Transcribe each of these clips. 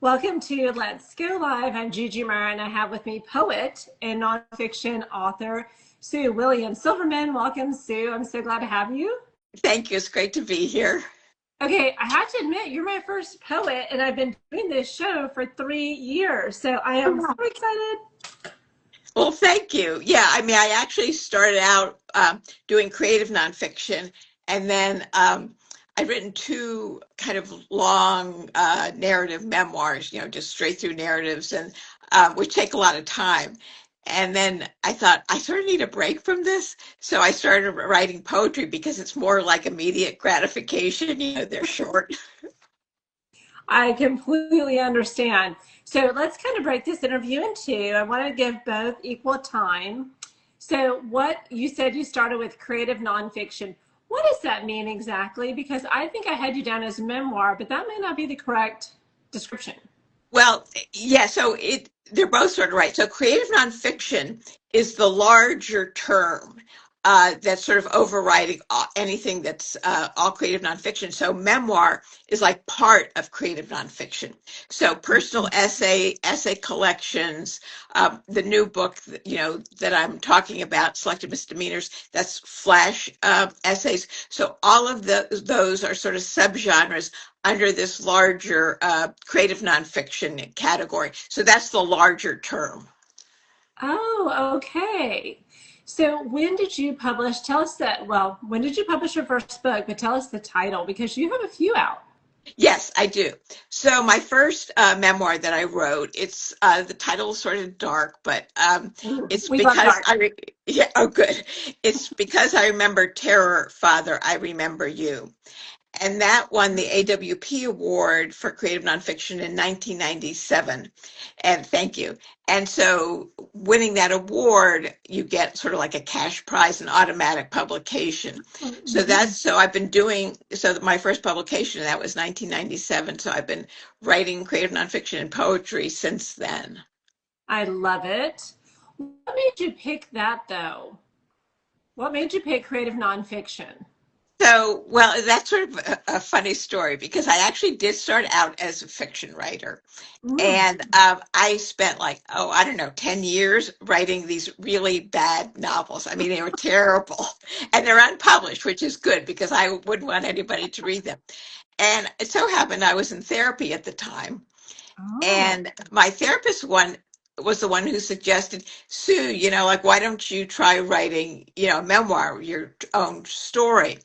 Welcome to Let's Go Live. I'm Gigi Mara, and I have with me poet and nonfiction author Sue William Silverman. Welcome, Sue. I'm so glad to have you. Thank you. It's great to be here. Okay, I have to admit, you're my first poet, and I've been doing this show for 3 years, so I am so excited. Well, thank you. Yeah, I actually started out doing creative nonfiction, and then I've written two kind of long narrative memoirs, just straight through narratives, and which take a lot of time. And then I thought I sort of need a break from this, so I started writing poetry because it's more like immediate gratification. They're short. I completely understand. So let's kind of break this interview in two. I want to give both equal time. So what you said you started with creative nonfiction. What does that mean exactly? Because I think I had you down as memoir, but that may not be the correct description. Well, yeah, they're both sort of right. So creative nonfiction is the larger term that's sort of overriding anything that's all creative nonfiction. So memoir is like part of creative nonfiction. So personal essay collections, the new book that I'm talking about, Selective Misdemeanors, that's flash essays. So all of those are sort of subgenres under this larger creative nonfiction category. So that's the larger term. Oh, okay. So when did you publish? Tell us that. Well, when did you publish your first book? But tell us the title because you have a few out. Yes, I do. So my first memoir that I wrote, it's the title is sort of dark, but Ooh, it's we love because dark. yeah, oh good. It's because I remember terror, Father, I remember you. And that won the AWP Award for Creative Nonfiction in 1997. And thank you. And so winning that award, you get sort of like a cash prize and automatic publication. So I've been doing, so my first publication, that was 1997. So I've been writing creative nonfiction and poetry since then. I love it. What made you pick that though? What made you pick creative nonfiction? So, well, that's sort of a funny story because I actually did start out as a fiction writer. Mm. And I spent like, oh, I don't know, 10 years writing these really bad novels. I mean, they were terrible. And they're unpublished, which is good because I wouldn't want anybody to read them. And it so happened I was in therapy at the time. Oh. And my therapist one was the one who suggested, Sue, like, why don't you try writing, a memoir, your own story?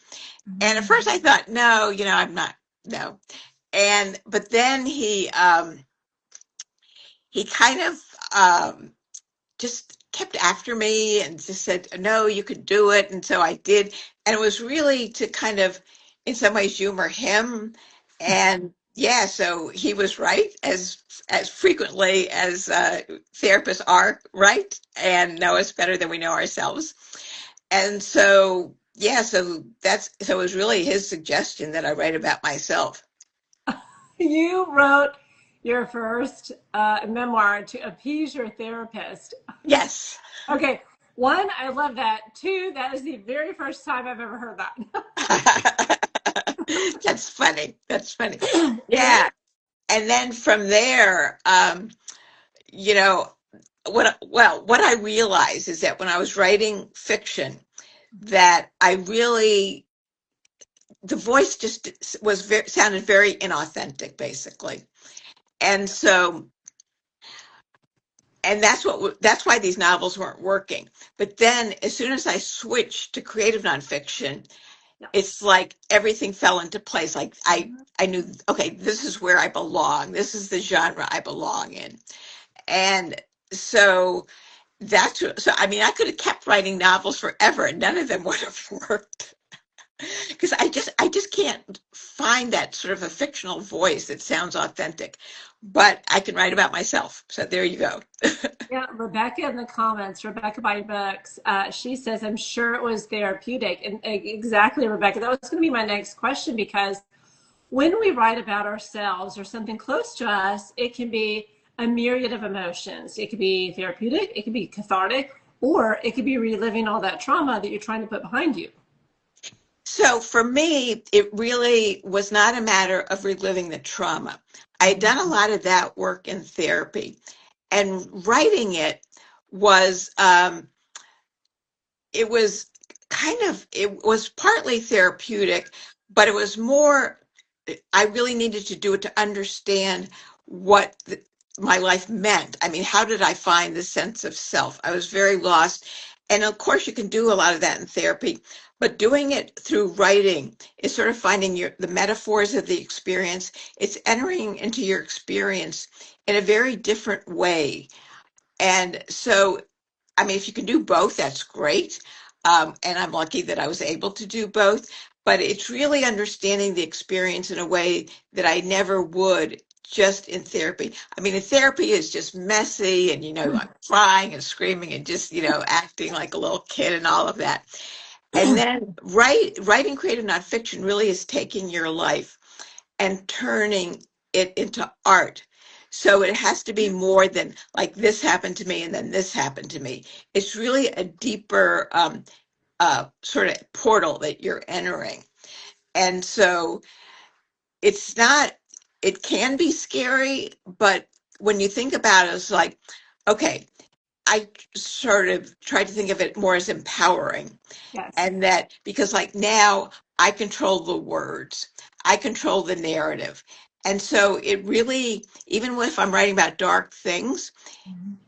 And at first I thought, no, I'm not, no. But then he kind of just kept after me and just said, no, you could do it. And so I did. And it was really to kind of, in some ways, humor him. And yeah, so he was right as frequently as therapists are right and know us better than we know ourselves. And so, yeah, so it was really his suggestion that I write about myself. You wrote your first memoir to appease your therapist. Yes. Okay, one, I love that. Two, that is the very first time I've ever heard that. That's funny. That's funny. Yeah. Yeah. And then from there, you know, what I realized is that when I was writing fiction, that I really, the voice just sounded very inauthentic, basically. And so, and that's why these novels weren't working. But then as soon as I switched to creative nonfiction, Yeah. it's like everything fell into place. Like I knew, okay, this is where I belong. This is the genre I belong in. And so so I mean, I could have kept writing novels forever and none of them would have worked. Because I just can't find that sort of a fictional voice that sounds authentic. But I can write about myself. So there you go. Yeah, Rebecca in the comments, Rebecca by Books, she says, I'm sure it was therapeutic. And exactly, Rebecca, that was going to be my next question because when we write about ourselves or something close to us, it can be a myriad of emotions. It could be therapeutic, it could be cathartic, or it could be reliving all that trauma that you're trying to put behind you. So for me, it really was not a matter of reliving the trauma. I had done a lot of that work in therapy, and writing it was it was it was partly therapeutic, but it was more, I really needed to do it to understand what my life meant. I mean, how did I find the sense of self? I was very lost. And of course, you can do a lot of that in therapy, but doing it through writing is sort of finding the metaphors of the experience. It's entering into your experience in a very different way. And so, I mean, if you can do both, that's great. And I'm lucky that I was able to do both. But it's really understanding the experience in a way that I never would just in therapy. I mean, in therapy is just messy and, I'm crying and screaming and just, acting like a little kid and all of that. And then writing creative nonfiction really is taking your life and turning it into art. So it has to be more than like this happened to me and then this happened to me. It's really a deeper sort of portal that you're entering. And so it's not, it can be scary, but when you think about it, it's like, okay, I sort of try to think of it more as empowering. Yes. And that because like now I control the words, I control the narrative. And so it really, even if I'm writing about dark things,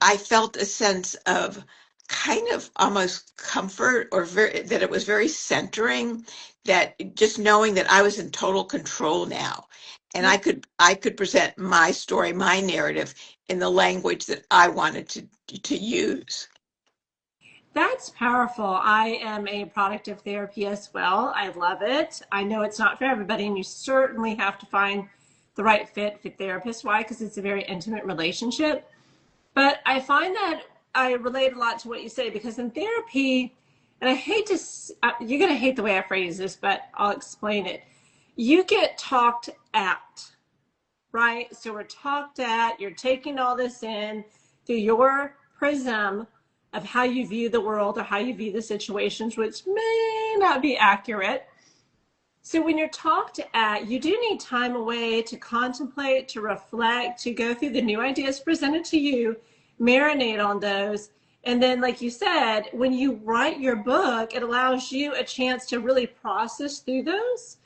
I felt a sense of kind of almost comfort or that it was very centering, that just knowing that I was in total control now. And I could present my story, my narrative in the language that I wanted to use. That's powerful. I am a product of therapy as well. I love it. I know it's not for everybody, and you certainly have to find the right fit for therapist. Why? Because it's a very intimate relationship. But I find that I relate a lot to what you say because in therapy, and I hate to, you're going to hate the way I phrase this, but I'll explain it. You get talked at, right? So we're talked at, you're taking all this in through your prism of how you view the world or how you view the situations, which may not be accurate. So when you're talked at, you do need time away to contemplate, to reflect, to go through the new ideas presented to you, marinate on those. And then, like you said, when you write your book, it allows you a chance to really process through those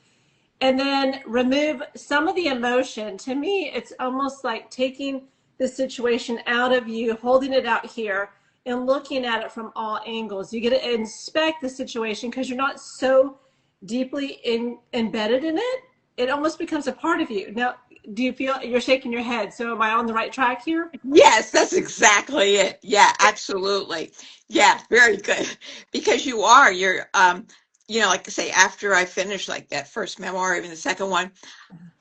and then remove some of the emotion. To me, it's almost like taking the situation out of you, holding it out here, and looking at it from all angles. You get to inspect the situation because you're not so deeply embedded in it. It almost becomes a part of you. Now, do you feel you're shaking your head? So, am I on the right track here? Yes, that's exactly it. Yeah, absolutely. Yeah, very good. Because like I say, after I finished like that first memoir, even the second one,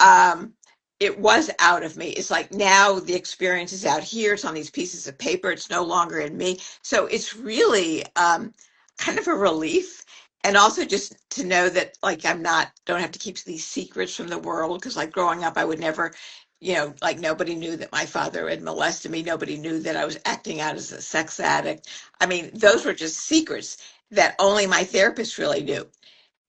um, it was out of me. It's like now the experience is out here. It's on these pieces of paper. It's no longer in me. So it's really kind of a relief. And also just to know that like don't have to keep these secrets from the world. Because like growing up, I would never, like nobody knew that my father had molested me. Nobody knew that I was acting out as a sex addict. I mean, those were just secrets that only my therapist really knew.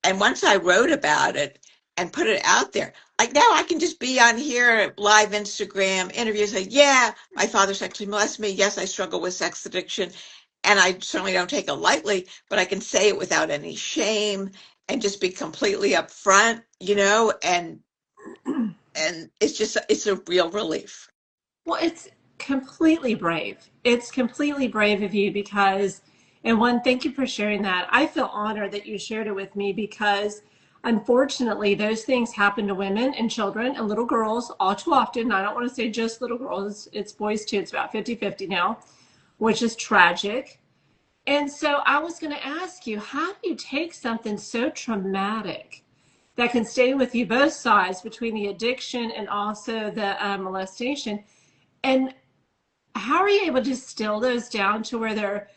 And once I wrote about it and put it out there, like now I can just be on here, live Instagram interviews, say, yeah, my father sexually molested me. Yes, I struggle with sex addiction. And I certainly don't take it lightly, but I can say it without any shame and just be completely upfront, and it's a real relief. Well, it's completely brave. It's completely brave of you because, and one, thank you for sharing that. I feel honored that you shared it with me because unfortunately, those things happen to women and children and little girls all too often. I don't want to say just little girls, it's boys too. It's about 50-50 now, which is tragic. And so I was going to ask you, how do you take something so traumatic that can stay with you both sides between the addiction and also the molestation? And how are you able to distill those down to where they're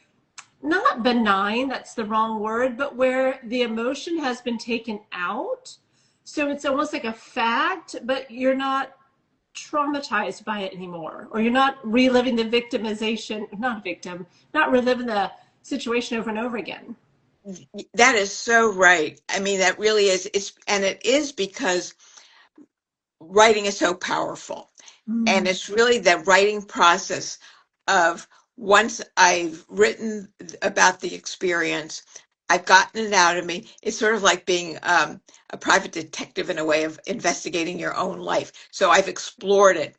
not benign, that's the wrong word, but where the emotion has been taken out? So it's almost like a fact, but you're not traumatized by it anymore, or you're not reliving the victimization, not reliving the situation over and over again. That is so right. I mean, that really is. And it is because writing is so powerful. And Mm. it's really the writing process of once I've written about the experience, I've gotten it out of me. It's sort of like being a private detective in a way of investigating your own life. So I've explored it.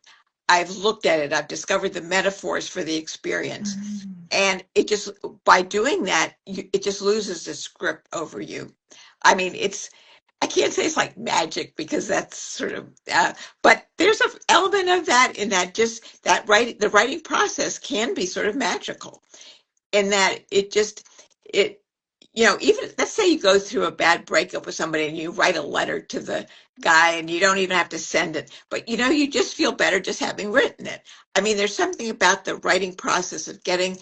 I've looked at it. I've discovered the metaphors for the experience. Mm. And it just, by doing that, it just loses the script over you. I mean, I can't say it's like magic because that's sort of, but there's an element of that in that just that the writing process can be sort of magical in that it, even let's say you go through a bad breakup with somebody and you write a letter to the guy and you don't even have to send it, but you just feel better just having written it. I mean, there's something about the writing process of getting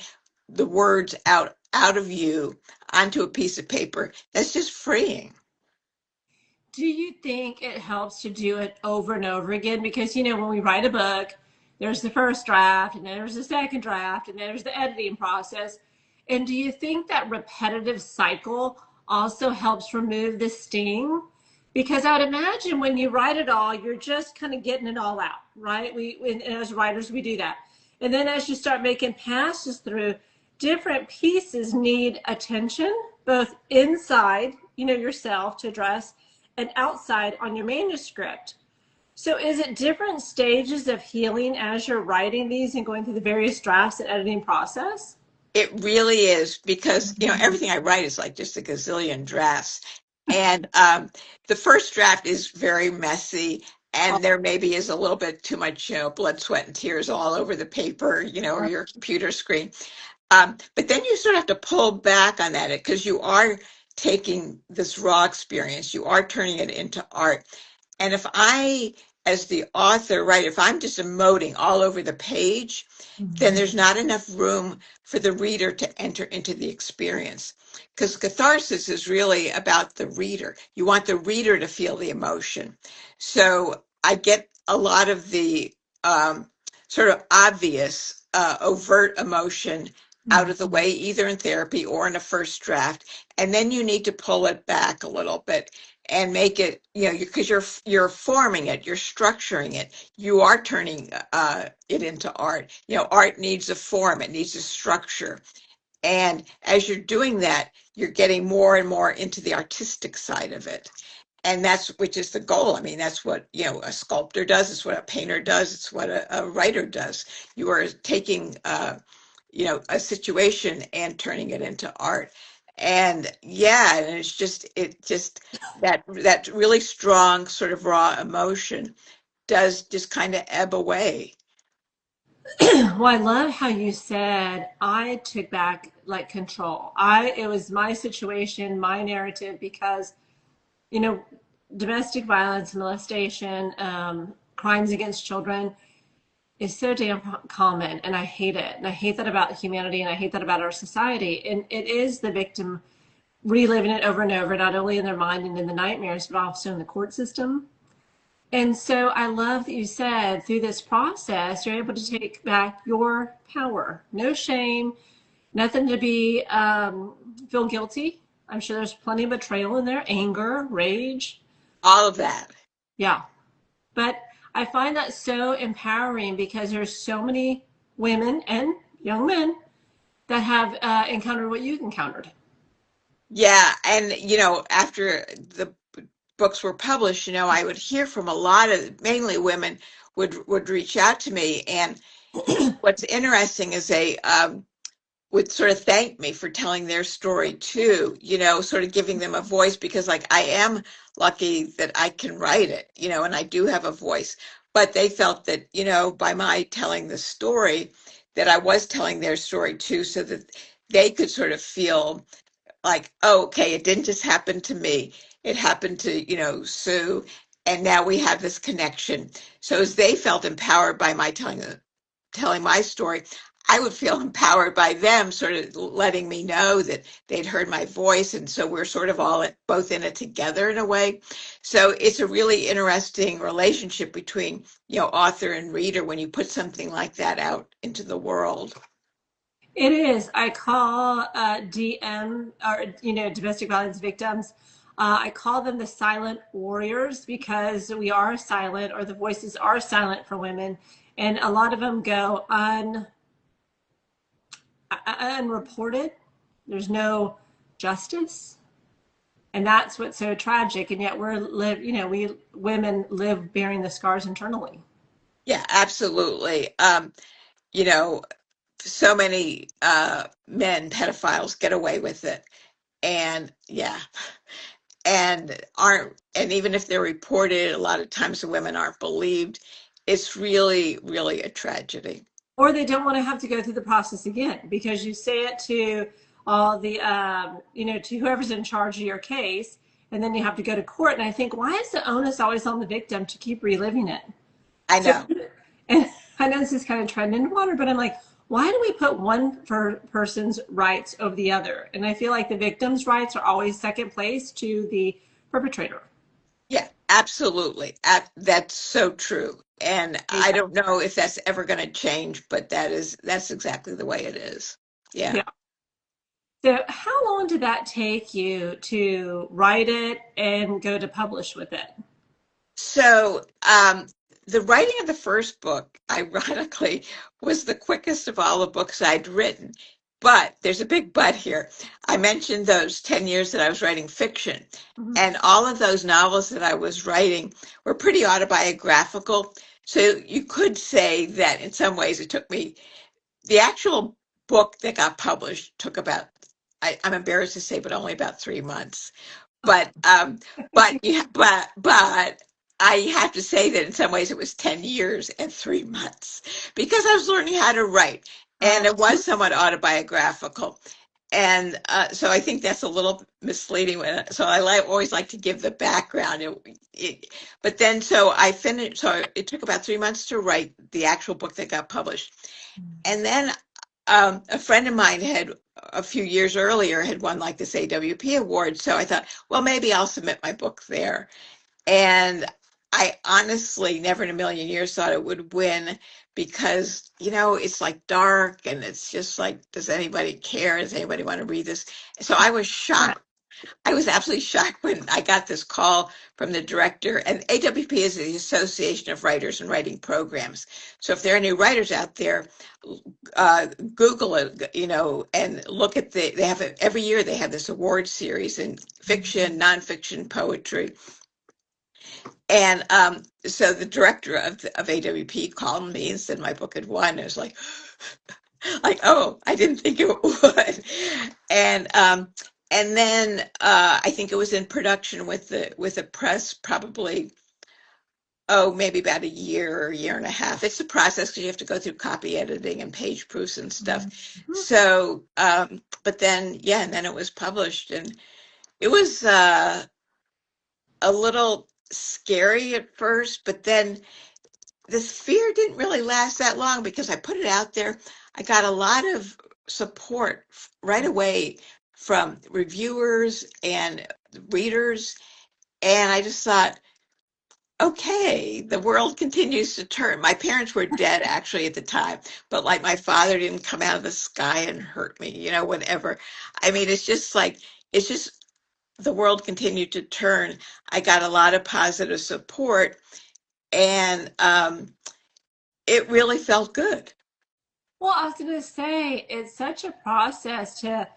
the words out of you onto a piece of paper that's just freeing. Do you think it helps to do it over and over again? Because, when we write a book, there's the first draft, and then there's the second draft, and then there's the editing process. And do you think that repetitive cycle also helps remove the sting? Because I would imagine when you write it all, you're just kind of getting it all out, right? And as writers, we do that. And then as you start making passes through, different pieces need attention, both inside, yourself to address, and outside on your manuscript. So is it different stages of healing as you're writing these and going through the various drafts and editing process? It really is because everything I write is like just a gazillion drafts, and the first draft is very messy, and there maybe is a little bit too much blood, sweat, and tears all over the paper, or your computer screen. But then you sort of have to pull back on that because you are taking this raw experience, you are turning it into art. And if I, as the author, right, if I'm just emoting all over the page, then there's not enough room for the reader to enter into the experience. Because catharsis is really about the reader. You want the reader to feel the emotion. So I get a lot of the sort of obvious, overt emotion out of the way, either in therapy or in a first draft. And then you need to pull it back a little bit and make it, because you're forming it, you're structuring it, you are turning it into art. Art needs a form, it needs a structure, and as you're doing that, you're getting more and more into the artistic side of it, and which is the goal. I mean, that's what a sculptor does. It's what a painter does. It's what a writer does. You are taking a situation and turning it into art. And yeah, and it just that really strong sort of raw emotion does just kind of ebb away. Well, I love how you said I took back like control. It was my situation, my narrative, because you know, domestic violence, molestation, crimes against children is so damn common, and I hate it. And I hate that about humanity, and I hate that about our society. And it is the victim reliving it over and over, not only in their mind and in the nightmares, but also in the court system. And so I love that you said through this process, you're able to take back your power. No shame, nothing to be feel guilty. I'm sure there's plenty of betrayal in there, anger, rage. All of that. Yeah. But I find that so empowering because there's so many women and young men that have encountered what you've encountered. Yeah, and after the books were published, I would hear from a lot of mainly women would reach out to me, and what's interesting is they would sort of thank me for telling their story too, sort of giving them a voice because like I am lucky that I can write it, and I do have a voice. But they felt that, by my telling the story, that I was telling their story too, so that they could sort of feel like, oh, okay, it didn't just happen to me. It happened to, Sue, and now we have this connection. So as they felt empowered by my telling my story, I would feel empowered by them sort of letting me know that they'd heard my voice. And so we're sort of all both in it together in a way. So it's a really interesting relationship between, author and reader when you put something like that out into the world. It is. I call DM, or domestic violence victims. I call them the silent warriors because we are silent, or the voices are silent for women, and a lot of them go unreported. There's no justice, and that's what's so tragic. And yet we women live bearing the scars internally. Yeah, absolutely. You know, so many men, pedophiles, get away with it. And yeah, and even if they're reported, a lot of times the women aren't believed. It's really, really a tragedy. Or they don't want to have to go through the process again because you say it to all the to whoever's in charge of your case, and then you have to go to court. And I think, why is the onus always on the victim to keep reliving it? I So, know. and I know this is kind of treading in water, but I'm like, why do we put one person's rights over the other? And I feel like the victim's rights are always second place to the perpetrator. Yeah, absolutely. That's so true. And I don't know if that's ever going to change, but that's exactly the way it is. Yeah. Yeah. So, how long did that take you to write it and go to publish with it? So, the writing of the first book, ironically, was the quickest of all the books I'd written. But there's a big but here. I mentioned those 10 years that I was writing fiction, Mhm. and all of those novels that I was writing were pretty autobiographical. So you could say that in some ways it took me, the actual book that got published took about, I'm embarrassed to say, but only about 3 months. But yeah, but I have to say that in some ways it was 10 years and 3 months because I was learning how to write, and Oh, it was somewhat autobiographical. And so I think that's a little misleading. So always like to give the background. But then so I finished. So it took about 3 months to write the actual book that got published, and then a friend of mine had a few years earlier had won like this AWP award. So I thought, well, maybe I'll submit my book there. And I honestly never in a million years thought it would win because, it's like dark and it's just like, does anybody care? Does anybody want to read this? So I was shocked. I was absolutely shocked when I got this call from the director. And AWP is the Association of Writers and Writing Programs. So if there are any writers out there, Google it, and look at they have it every year. They have this award series in fiction, nonfiction, poetry. And so the director of AWP called me and said my book had won. I was like, oh, I didn't think it would. And then I think it was in production with the press probably, oh, maybe about a year or a year and a half. It's a process because you have to go through copy editing and page proofs and stuff. So, but then, yeah, and then it was published, and it was a little scary at first, but then the fear didn't really last that long because I put it out there. I got a lot of support right away from reviewers and readers, and I just thought, okay, the world continues to turn. My parents were dead actually at the time, but like my father didn't come out of the sky and hurt me, whatever. I mean, it's just the world continued to turn. I got a lot of positive support, and it really felt good. well, I was going to say, it's such a process to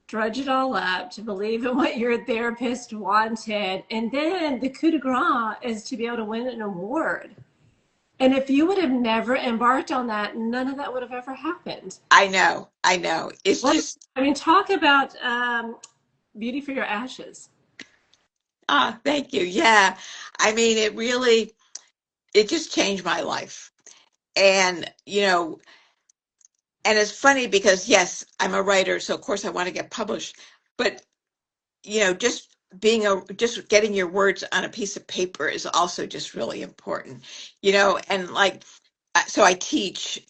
drudge it all up, to believe in what your therapist wanted. And then the coup de grace is to be able to win an award. And if you would have never embarked on that, none of that would have ever happened. I know, I know. It's What, just, I mean, talk about beauty for your ashes. thank you. Yeah. I mean, it just changed my life. And, and it's funny because yes, I'm a writer, so of course I want to get published, but just getting your words on a piece of paper is also just really important, and like, so I teach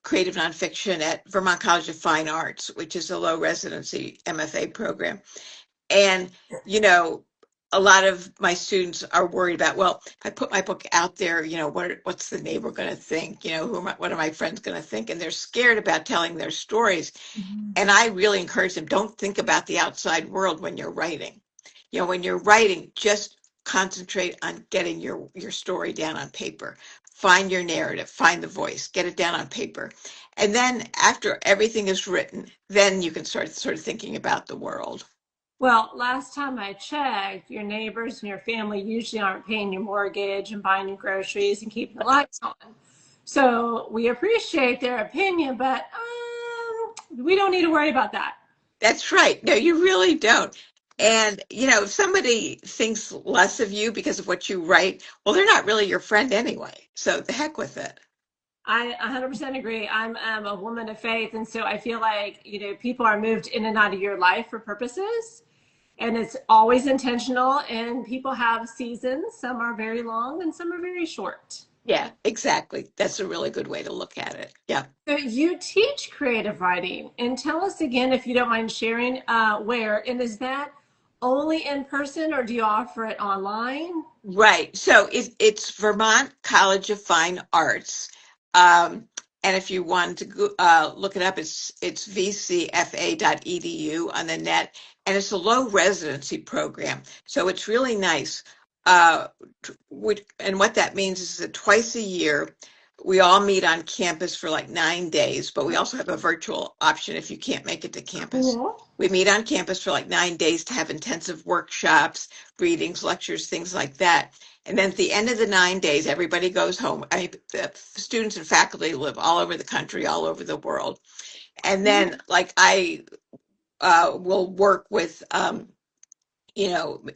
creative nonfiction at Vermont College of Fine Arts, which is a low residency MFA program. And, you know, a lot of my students are worried about, well, if I put my book out there, what's the neighbor going to think? What are my friends going to think? And they're scared about telling their stories. Mhm. And I really encourage them, don't think about the outside world when you're writing. When you're writing, just concentrate on getting your story down on paper. Find your narrative, find the voice, get it down on paper. And then after everything is written, then you can start sort of thinking about the world. Well, last time I checked, your neighbors and your family usually aren't paying your mortgage and buying you groceries and keeping the lights on. So we appreciate their opinion, but we don't need to worry about that. That's right. No, you really don't. And, if somebody thinks less of you because of what you write, well, they're not really your friend anyway. So the heck with it. I 100% agree. I'm a woman of faith, and so I feel like people are moved in and out of your life for purposes, and it's always intentional. And people have seasons. Some are very long, and some are very short. Yeah, exactly. That's a really good way to look at it. Yeah. So you teach creative writing, and tell us again, if you don't mind sharing, where, and is that only in person or do you offer it online? Right. So it's Vermont College of Fine Arts. Um, and if you want to look it up, it's vcfa.edu on the net. And it's a low residency program. So it's really nice. Uh, and what that means is that twice a year, we all meet on campus for like 9 days, but we also have a virtual option if you can't make it to campus. Cool. We meet on campus for like 9 days to have intensive workshops, readings, lectures, things like that. And then at the end of the 9 days, everybody goes home. I mean, the students and faculty live all over the country, all over the world. And then, like, I will work with,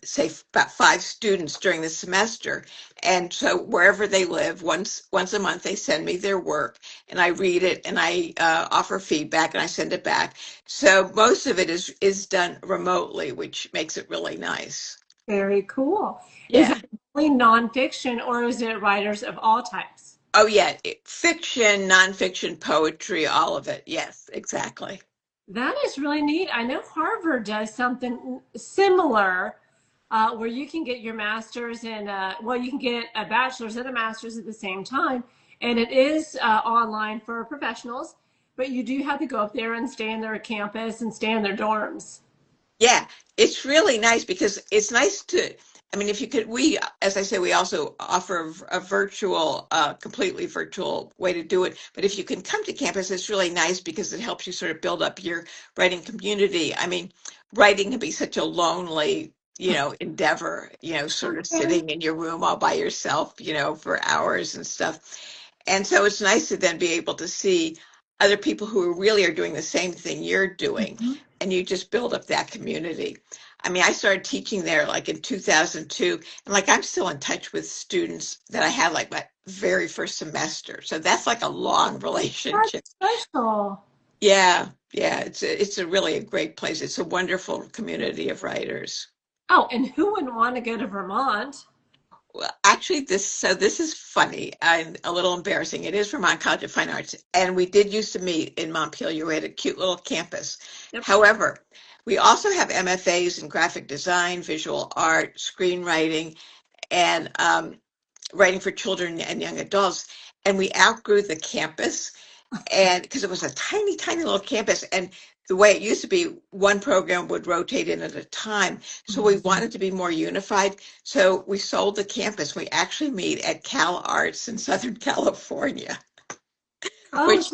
say about 5 students during the semester. And so wherever they live, once a month, they send me their work and I read it and I offer feedback and I send it back. So most of it is done remotely, which makes it really nice. Very cool. Is Yeah. it only nonfiction or is it writers of all types? Oh, yeah. Fiction, nonfiction, poetry, all of it. Yes, exactly. That is really neat. I know Harvard does something similar where you can get your master's and, well, you can get a bachelor's and a master's at the same time. And it is online for professionals, but you do have to go up there and stay in their campus and stay in their dorms. Yeah, it's really nice because it's nice to, I mean, if you could, as I say, we also offer a virtual, completely virtual way to do it. But if you can come to campus, it's really nice because it helps you sort of build up your writing community. I mean, writing can be such a lonely, endeavor, sort of Okay. sitting in your room all by yourself, for hours and stuff. And so it's nice to then be able to see other people who really are doing the same thing you're doing, Mhm. and you just build up that community. I mean, I started teaching there like in 2002, and like I'm still in touch with students that I had like my very first semester. So that's like a long relationship. That's special. Yeah, yeah, it's a really a great place. It's a wonderful community of writers. Oh, and who wouldn't want to go to Vermont? Well, actually, this is funny and a little embarrassing. It is Vermont College of Fine Arts, and we did used to meet in Montpelier. We had a cute little campus. Yep. However, we also have MFAs in graphic design, visual art, screenwriting, and writing for children and young adults. And we outgrew the campus, and because it was a tiny, tiny little campus, and the way it used to be, one program would rotate in at a time. So we wanted to be more unified. So we sold the campus. We actually meet at CalArts in Southern California, Oh, which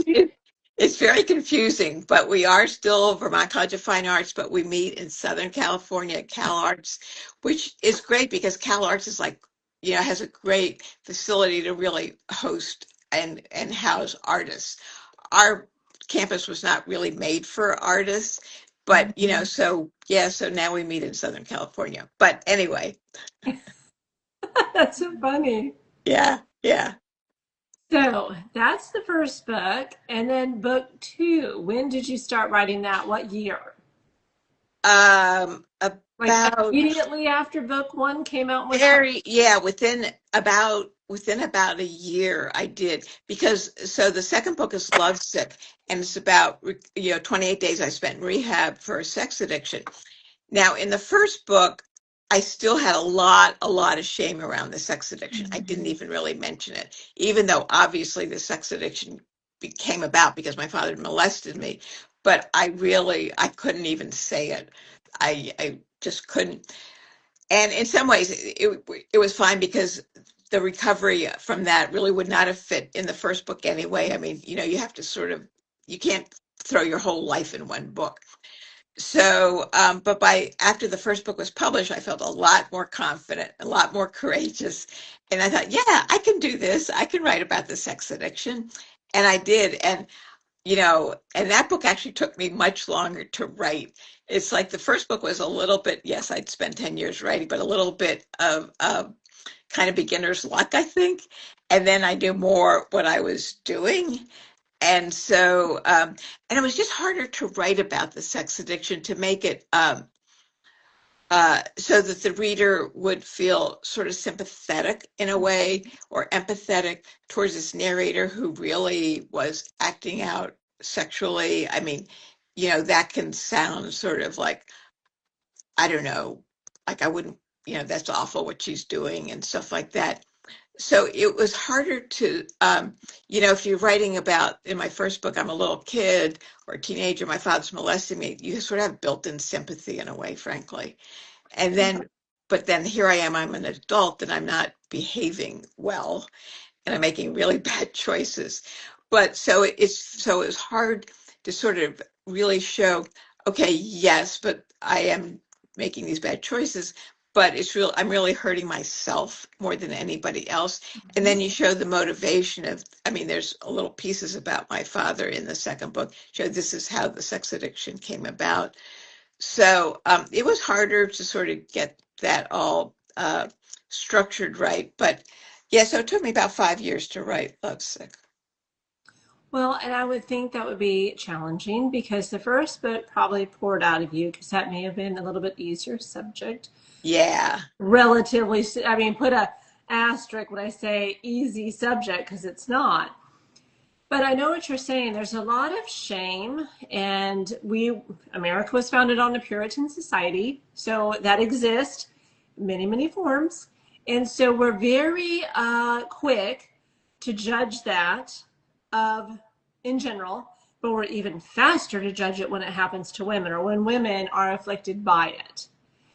is very confusing, but we are still Vermont College of Fine Arts, but we meet in Southern California at CalArts, which is great because CalArts is like, has a great facility to really host and house artists. Our campus was not really made for artists, but so yeah, so now we meet in Southern California. But anyway, that's so funny. yeah, yeah. So that's the first book. And then book two, when did you start writing that? What year? Like About immediately after book one came out and was published? very, yeah, within about a year I did, because so the second book is Lovesick, and it's about 28 days I spent in rehab for a sex addiction. Now in the first book, I still had a lot of shame around the sex addiction. I didn't Mhm. even really mention it, even though obviously the sex addiction came about because my father molested me. But I couldn't even say it. I just couldn't. And in some ways, it was fine because the recovery from that really would not have fit in the first book anyway. I mean, you have to you can't throw your whole life in one book. So, but by after the first book was published, I felt a lot more confident, a lot more courageous. And I thought, yeah, I can do this. I can write about the sex addiction. And I did. And that book actually took me much longer to write. It's like the first book was a little bit, yes, I'd spent 10 years writing, but a little bit of kind of beginner's luck, I think. And then I knew more what I was doing. And so, and it was just harder to write about the sex addiction to make it so that the reader would feel sort of sympathetic in a way or empathetic towards this narrator who really was acting out sexually. I mean, that can sound sort of like, I don't know, like I wouldn't, that's awful what she's doing and stuff like that. So it was harder to, if you're writing about, in my first book, I'm a little kid or a teenager, my father's molesting me, you sort of have built-in sympathy in a way, frankly. And then, but then here I am, I'm an adult and I'm not behaving well and I'm making really bad choices. But so it was hard to sort of really show, okay, yes, but I am making these bad choices, but I'm really hurting myself more than anybody else. And then you show the motivation of, I mean, there's a little pieces about my father in the second book, show this is how the sex addiction came about. So it was harder to sort of get that all structured right. But yeah, so it took me about 5 years to write Lovesick. Well, and I would think that would be challenging because the first book probably poured out of you because that may have been a little bit easier subject. Yeah, Relatively, I mean, put a asterisk when I say easy subject because it's not. But I know what you're saying. There's a lot of shame, and America was founded on a Puritan society, so that exists many, many forms. And so we're very quick to judge that of in general, but we're even faster to judge it when it happens to women or when women are afflicted by it.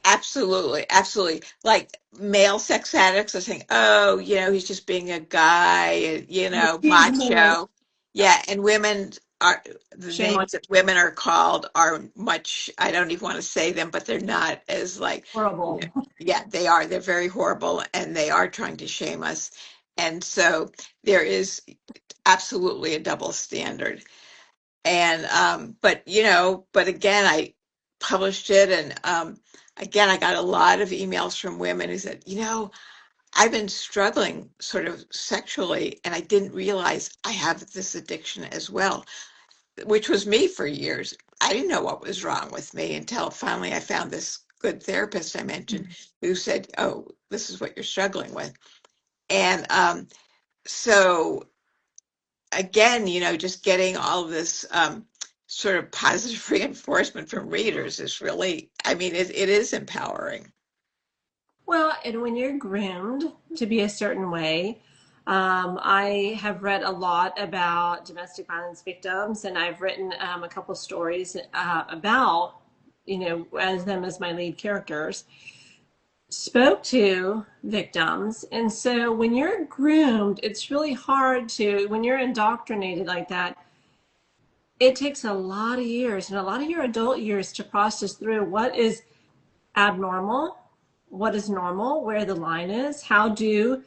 absolutely, absolutely. Like male sex addicts are saying, oh, he's just being a guy, He's more. macho. Yeah, and women are the Shame on names that women are called are much, I don't even want to say them, but they're not as like, you know, horrible. yeah, they are. They're very horrible and they are trying to shame us. And so there is absolutely a double standard. And but again, I published it, and again, I got a lot of emails from women who said, I've been struggling sort of sexually, and I didn't realize I have this addiction as well, which was me for years. I didn't know what was wrong with me until finally I found this good therapist I mentioned who said, "Oh, this is what you're struggling with." And so again, just getting all of this sort of positive reinforcement from readers is really, I mean, it is empowering. Well, and when you're groomed to be a certain way, I have read a lot about domestic violence victims, and I've written a couple stories about, as them as my lead characters, spoke to victims. And so when you're groomed, it's really hard when you're indoctrinated like that, it takes a lot of years and a lot of your adult years to process through what is abnormal, what is normal, where the line is, how do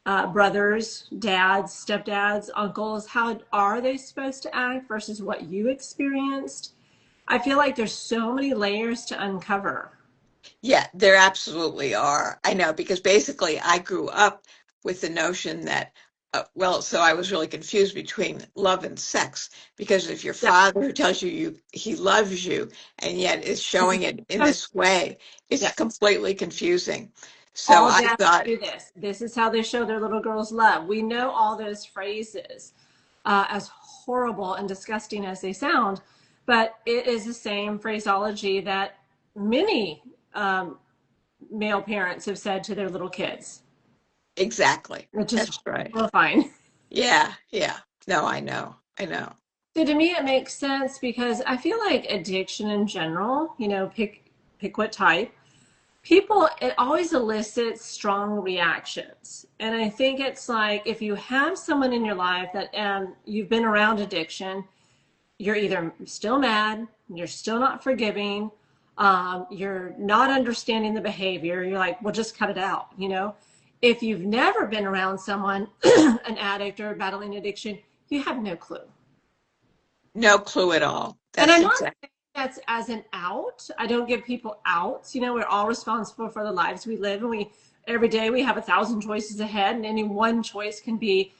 brothers, dads, stepdads, uncles, how are they supposed to act versus what you experienced? I feel like there's so many layers to uncover. Yeah, there absolutely are. I know because basically I grew up with the notion that, well, so I was really confused between love and sex because if your Yeah. father who tells you he loves you and yet is showing it in this way, it's Yeah. completely confusing. So All I dads thought, do this. This is how they show their little girls love. We know all those phrases, as horrible and disgusting as they sound, but it is the same phraseology that many male parents have said to their little kids, Exactly. which is That's right. horrifying. Yeah, yeah. No, I know. I know. So to me, it makes sense because I feel like addiction in general, pick what type, people, it always elicits strong reactions. And I think it's like if you have someone in your life that you've been around addiction, you're either still mad, you're still not forgiving, you're not understanding the behavior, you're like, well, just cut it out, If you've never been around someone, an addict or battling addiction, you have no clue. No clue at all. And That's I'm not exactly. saying that's as an out. I don't give people outs. We're all responsible for the lives we live, and every day we have 1,000 choices ahead, and any one choice can be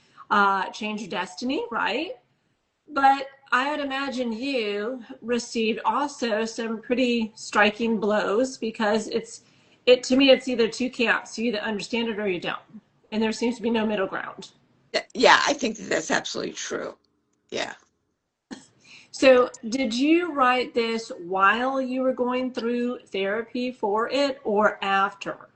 change your destiny, right? But I would imagine you received also some pretty striking blows because it to me it's either two camps. You either understand it or you don't, and there seems to be no middle ground. Yeah, I think that that's absolutely true. Yeah. So, did you write this while you were going through therapy for it or after?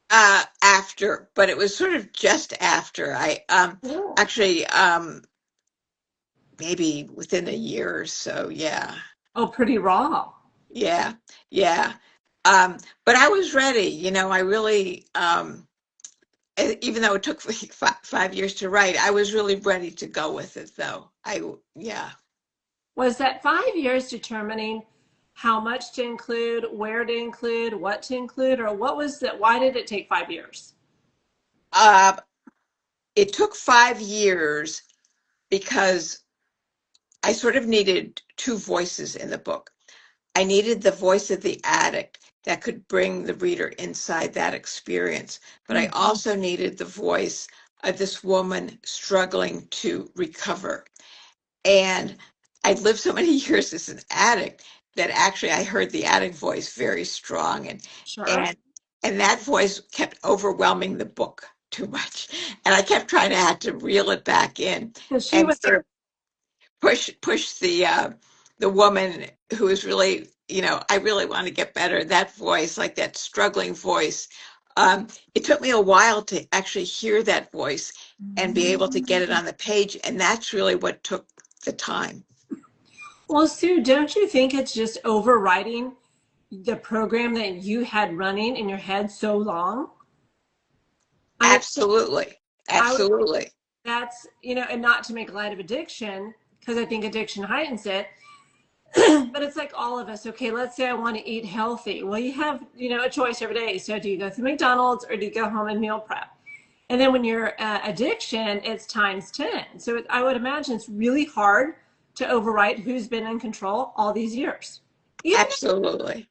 After, but it was sort of just after. I Oh, actually maybe within a year or so. Yeah. oh, pretty raw. Yeah. Yeah. But I was ready, I really even though it took 5 years to write, I was really ready to go with it though. Yeah. Was that 5 years determining how much to include, where to include, what to include, or what was that? Why did it take 5 years? Uh, it took 5 years because I sort of needed two voices in the book. I needed the voice of the addict that could bring the reader inside that experience, but I Mhm. also needed the voice of this woman struggling to recover. And I'd lived so many years as an addict that actually I heard the addict voice very strong, Sure. and and that voice kept overwhelming the book too much. And I kept trying to have to reel it back in Because she and was sort of push the woman who is really, I really want to get better. That voice, like that struggling voice. It took me a while to actually hear that voice and be able to get it on the page, and that's really what took the time. well, Sue, don't you think it's just overwriting the program that you had running in your head so long? I mean, Absolutely. I would Absolutely. that's and not to make light of addiction because I think addiction heightens it. But it's like all of us. Okay, let's say I want to eat healthy. Well, you have a choice every day. So do you go through McDonald's or do you go home and meal prep? And then when you're addiction, it's times 10. So I would imagine it's really hard to overwrite who's been in control all these years. Even Absolutely.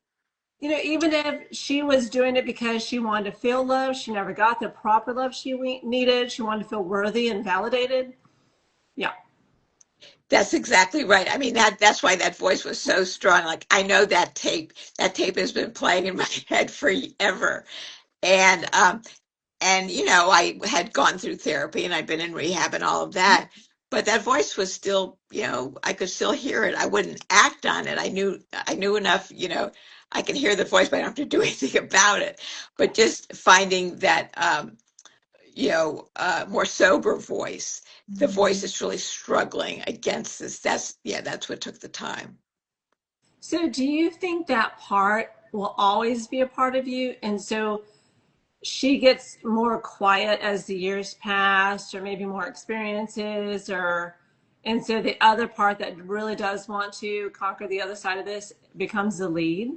even if she was doing it because she wanted to feel love, she never got the proper love she needed. She wanted to feel worthy and validated. Yeah. That's exactly right. I mean, that's why that voice was so strong. Like I know that tape has been playing in my head forever. And I had gone through therapy and I'd been in rehab and all of that, but that voice was still, I could still hear it. I wouldn't act on it. I knew enough, I can hear the voice, but I don't have to do anything about it. But just finding that more sober voice, the voice is really struggling against this. That's what took the time. So do you think that part will always be a part of you? And so she gets more quiet as the years pass, or maybe more experiences, and so the other part that really does want to conquer the other side of this becomes the lead.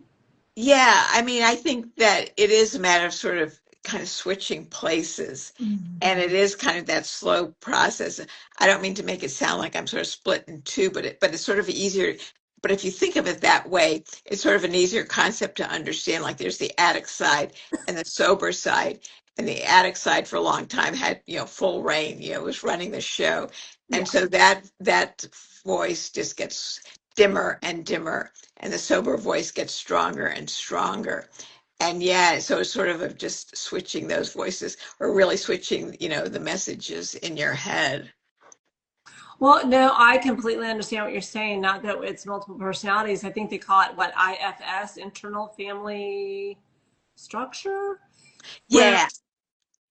Yeah, I mean, I think that it is a matter of sort of kind of switching places. And it is kind of that slow process. I don't mean to make it sound like I'm sort of split in two, but it's sort of easier. But if you think of it that way, it's sort of an easier concept to understand. Like there's the addict side and the sober side. And the addict side for a long time had, full reign, was running the show. Yeah. And so that voice just gets dimmer and dimmer, and the sober voice gets stronger and stronger. And yeah, so it's sort of just switching those voices or really switching, the messages in your head. Well, no, I completely understand what you're saying. Not that it's multiple personalities. I think they call it what IFS, internal family. structure where, Yeah.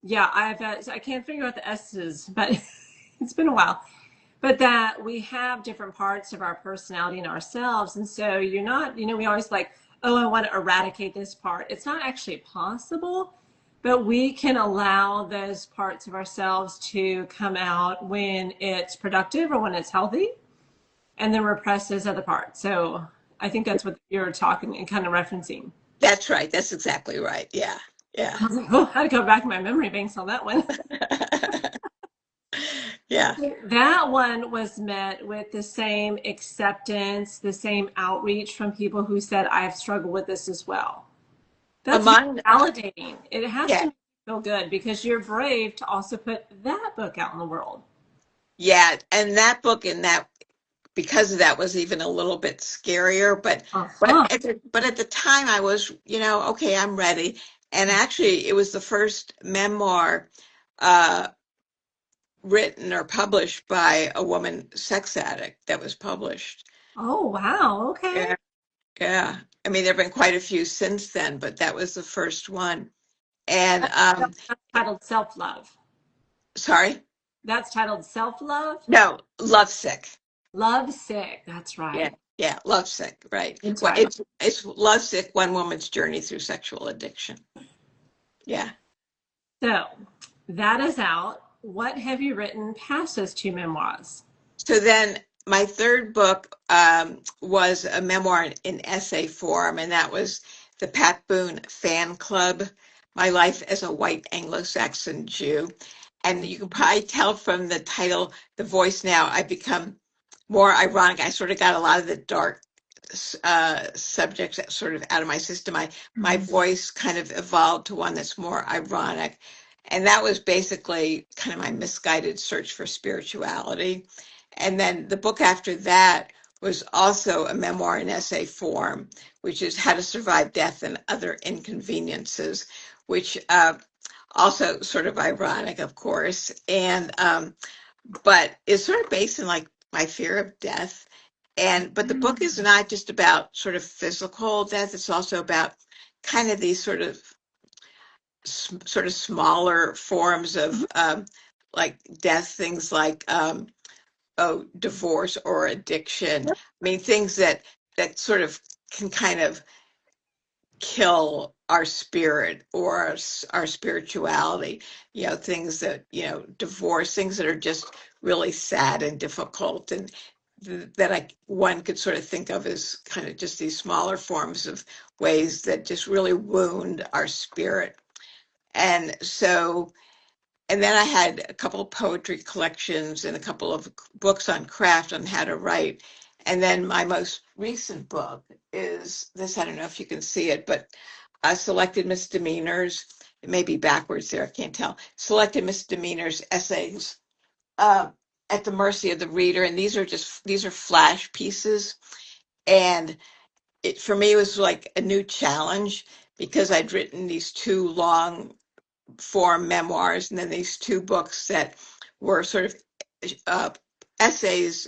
yeah, I can't figure out the S's, but it's been a while. But that we have different parts of our personality and ourselves. And so you're not, we always like, oh, I want to eradicate this part. It's not actually possible, but we can allow those parts of ourselves to come out when it's productive or when it's healthy, and then repress those other parts. So I think that's what you're talking and kind of referencing. That's right. That's exactly right. Yeah. Yeah. I was like, oh, I had to go back in my memory banks on that one. Yeah. That one was met with the same acceptance, the same outreach from people who said, I've struggled with this as well. That's really Among, validating. It has to yeah. make you feel good because you're brave to also put that book out in the world. Yeah. And that book and that, because of that, was even a little bit scarier. Uh-huh. But at the time I was, okay, I'm ready. And actually it was the first memoir uh written or published by a woman sex addict that was published. Oh, wow. Okay. Yeah. Yeah. I mean, there have been quite a few since then, but that was the first one. And That's titled Self Love. sorry, That's titled Self Love. no, Lovesick. Love Sick. That's Yeah, right. yeah, Lovesick, right. Good Well, title. it's Lovesick, one woman's journey through sexual addiction. Yeah. So that is out. What have you written past those two memoirs? So then my third book was a memoir in essay form, and that was the Pat Boone Fan Club, My Life as a White Anglo-Saxon Jew. And you can probably tell from the title, The Voice Now, I've become more ironic. I sort of got a lot of the dark subjects sort of out of my system. My voice kind of evolved to one that's more ironic. And that was basically kind of my misguided search for spirituality. And then the book after that was also a memoir in essay form, which is How to Survive Death and Other Inconveniences, which also sort of ironic, of course, and but is sort of based in like my fear of death. And but the book is not just about sort of physical death; it's also about kind of these sort of smaller forms of like death, things like divorce or addiction. I mean, things that sort of can kind of kill our spirit or our spirituality. Things that divorce, things that are just really sad and difficult, and that one could sort of think of as kind of just these smaller forms of ways that just really wound our spirit. And so, and then I had a couple of poetry collections and a couple of books on craft on how to write. And then my most recent book is this. I don't know if you can see it, but Selected Misdemeanors. It may be backwards there. I can't tell. Selected Misdemeanors essays uh, at the mercy of the reader. And these are flash pieces. And it for me was like a new challenge because I'd written these two long form memoirs, and then these two books that were sort of uh, essays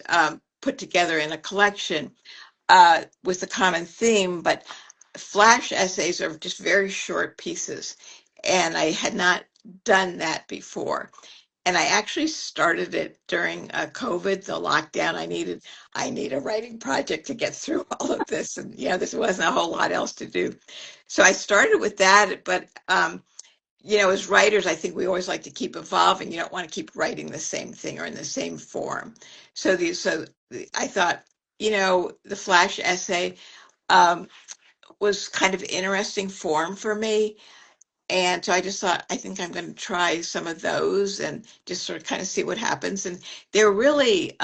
put together in a collection with a common theme, but flash essays are just very short pieces, and I had not done that before. And I actually started it during COVID, the lockdown. I need a writing project to get through all of this, and this wasn't a whole lot else to do. So I started with that, but as writers, I think we always like to keep evolving. You don't want to keep writing the same thing or in the same form. So I thought, the flash essay um, was kind of interesting form for me. And so I just thought, I think I'm going to try some of those and just sort of kind of see what happens. And they're really,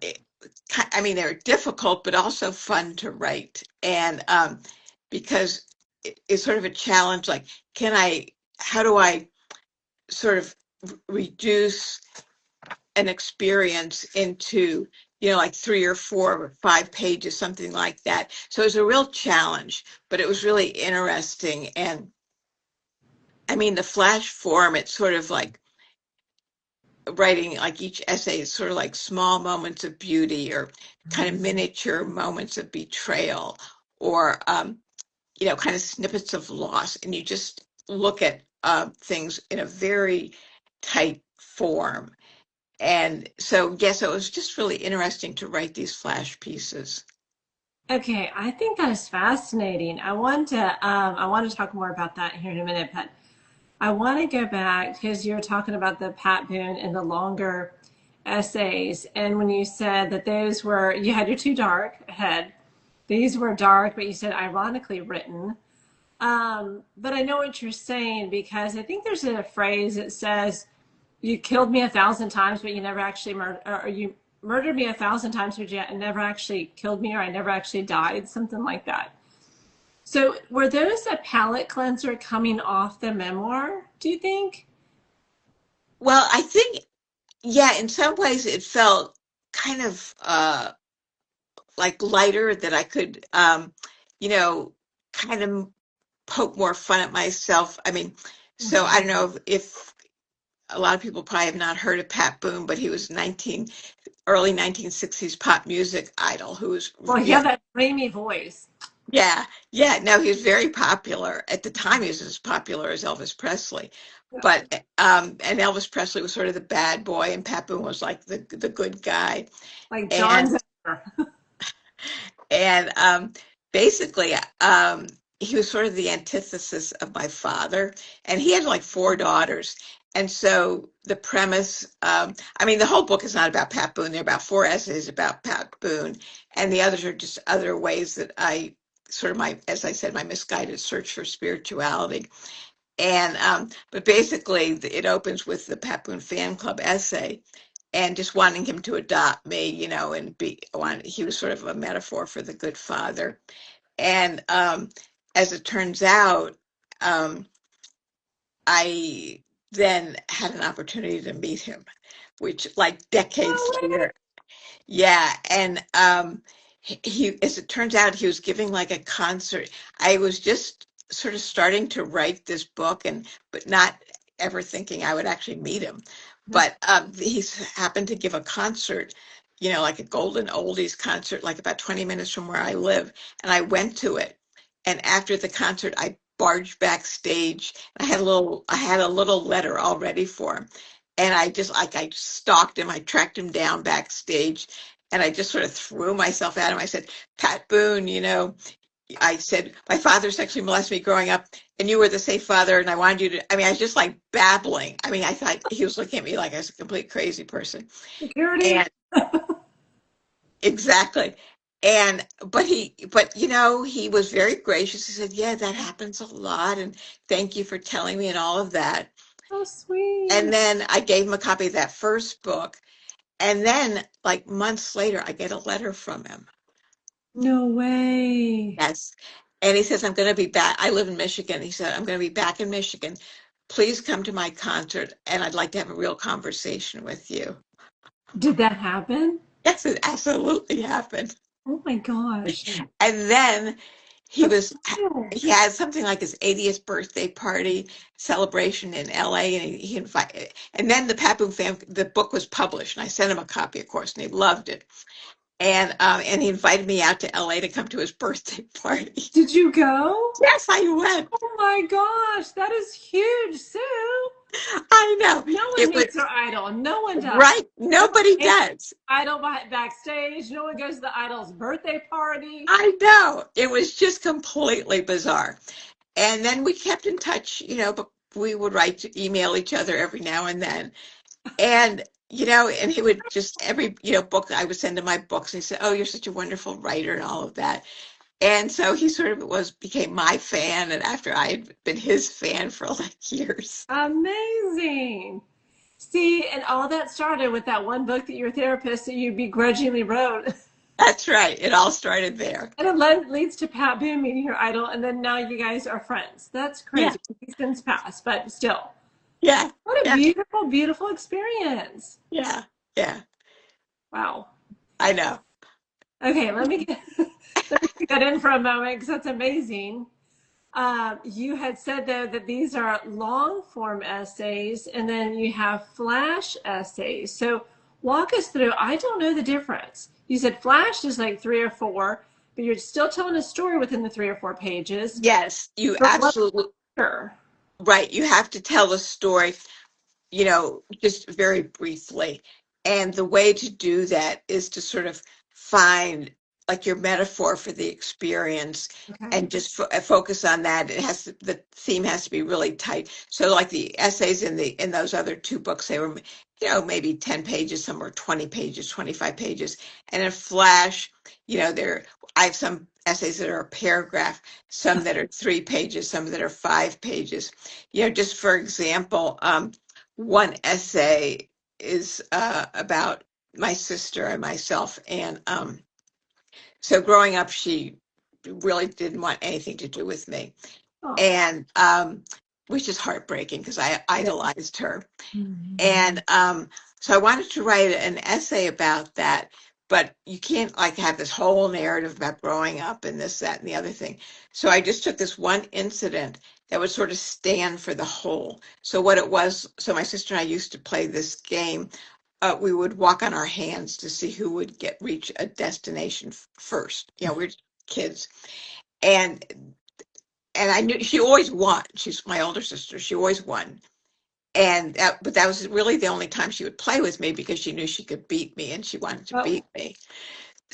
eh, I mean, they're difficult, but also fun to write. And because it's sort of a challenge, like, how do I sort of reduce an experience into like 3 or 4 or 5 pages, something like that. So it was a real challenge, but it was really interesting. And I mean, the flash form, it's sort of like writing, like each essay is sort of like small moments of beauty or kind of miniature moments of betrayal, or kind of snippets of loss, and you just look at things in a very tight form. And so, yes, it was just really interesting to write these flash pieces. Okay, I think that is fascinating. I want to talk more about that here in a minute, but I want to go back because you're talking about the Pat Boone and the longer essays. And when you said that those were, you had your two dark ahead. These were dark, but you said ironically written. But I know what you're saying because I think there's a phrase that says, "You killed me 1,000 times, but you never actually murdered, or you murdered me 1,000 times, but you never actually killed me, or I never actually died," something like that. So, were those a palate cleanser coming off the memoir, do you think? Well, I think, yeah, in some ways it felt kind of like lighter, that I could, you know, kind of poke more fun at myself. I mean, so I don't know if a lot of people probably have not heard of Pat Boone, but he was early 1960s pop music idol who was, Well, yeah, yeah, that dreamy voice. yeah, yeah. No, he was very popular. At the time, he was as popular as Elvis Presley. But and Elvis Presley was sort of the bad boy, and Pat Boone was like the good guy. Like John And Denver. and basically, he was sort of the antithesis of my father, and he had like four daughters. And so the premise, I mean, the whole book is not about Pat Boone. There are about four essays about Pat Boone, and the others are just other ways that I sort of as I said, my misguided search for spirituality. And but basically, it opens with the Pat Boone fan club essay, and just wanting him to adopt me, and he was sort of a metaphor for the good father. And as it turns out, um, I then had an opportunity to meet him, which like decades No way. later. Yeah, and as it turns out, he was giving like a concert. I was just sort of starting to write this book, but not ever thinking I would actually meet him. But he's happened to give a concert, like a golden oldies concert, like about 20 minutes from where I live, and I went to it. And after the concert, I barged backstage. I had a little letter all ready for him. And I stalked him, I tracked him down backstage, and I just sort of threw myself at him. I said, "Pat Boone, I said, my father sexually molested me growing up, and you were the safe father, and I wanted you to," I mean, I was just like babbling. I mean, I thought he was looking at me like I was a complete crazy person. Security. And exactly. But he was very gracious. He said, "Yeah, that happens a lot, and thank you for telling me," and all of that. Oh, sweet. And then I gave him a copy of that first book. And then, like months later, I get a letter from him. No way. Yes. And he says, "I'm going to be back." I live in Michigan. He said, "I'm going to be back in Michigan. Please come to my concert, and I'd like to have a real conversation with you." Did that happen? Yes, it absolutely happened. Oh my gosh. And then he That's was cool. he had something like his 80th birthday party celebration in LA, and he invited, and then the book was published, and I sent him a copy, of course, and he loved it. And he invited me out to LA to come to his birthday party. Did you go? Yes, I went. Oh my gosh, that is huge, Sue. I know. No one It was meets their idol. No one does. right. Nobody And does. idol backstage. No one goes to the idol's birthday party. I know. It was just completely bizarre. And then we kept in touch, but we would email each other every now and then. And, and he would just, every, book I would send him my books, and he said, "Oh, you're such a wonderful writer," and all of that. And so he sort of became my fan, and after I had been his fan for like years. Amazing. See, and all that started with that one book that your therapist that you begrudgingly wrote. That's right. It all started there. And it leads to Pat Boone meeting your idol, and then now you guys are friends. That's Yeah. crazy. He's since passed, but still. Yeah. What a Yeah. beautiful, beautiful experience. Yeah. Yeah. Wow. I know. Okay, let me get, let me get that in for a moment because that's amazing. You had said though that these are long form essays and then you have flash essays. So walk us through. I don't know the difference. You said flash is like 3 or 4, but you're still telling a story within the 3 or 4 pages. Yes, you But what absolutely order? right. You have to tell the story, just very briefly. And the way to do that is to sort of find like your metaphor for the experience Okay. and just focus on that. The theme has to be really tight. So like the essays in those other two books, they were, maybe 10 pages, some were 20 pages, 25 pages. And in Flash, there I have some essays that are a paragraph, some that are 3 pages, some that are 5 pages. Just for example, one essay is about my sister and myself. And so growing up, she really didn't want anything to do with me. Oh, And which is heartbreaking because I yeah. idolized her. Mhm. And so I wanted to write an essay about that, but you can't like have this whole narrative about growing up and this, that, and the other thing. So I just took this one incident that would sort of stand for the whole. So what it was, so my sister and I used to play this game. We would walk on our hands to see who would reach a destination first. We're kids, and I knew she always won. She's my older sister. She always won. But that was really the only time she would play with me because she knew she could beat me and she wanted to Oh, beat me.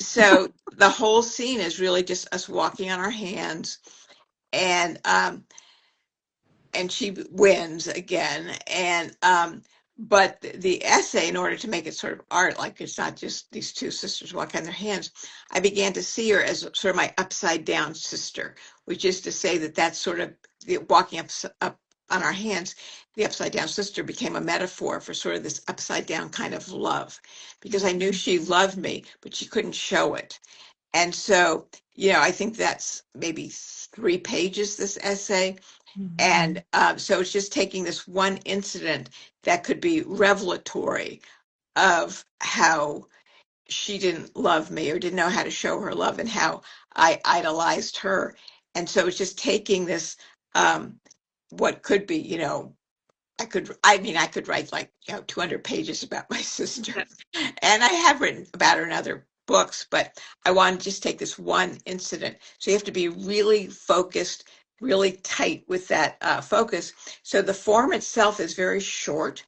So the whole scene is really just us walking on our hands, and she wins again. And but the essay, in order to make it sort of art, like it's not just these two sisters walking on their hands, I began to see her as sort of my upside down sister, which is to say that that's sort of walking up on our hands. The upside down sister became a metaphor for sort of this upside down kind of love, because I knew she loved me, but she couldn't show it. And so, I think that's maybe 3 pages, this essay. mhm. And so it's just taking this one incident that could be revelatory of how she didn't love me or didn't know how to show her love and how I idolized her. And so it's just taking this, what could be, I could write like, 200 pages about my sister. And I have written about her in other books, but I want to just take this one incident. So you have to be really focused, really tight with that focus. So the form itself is very short,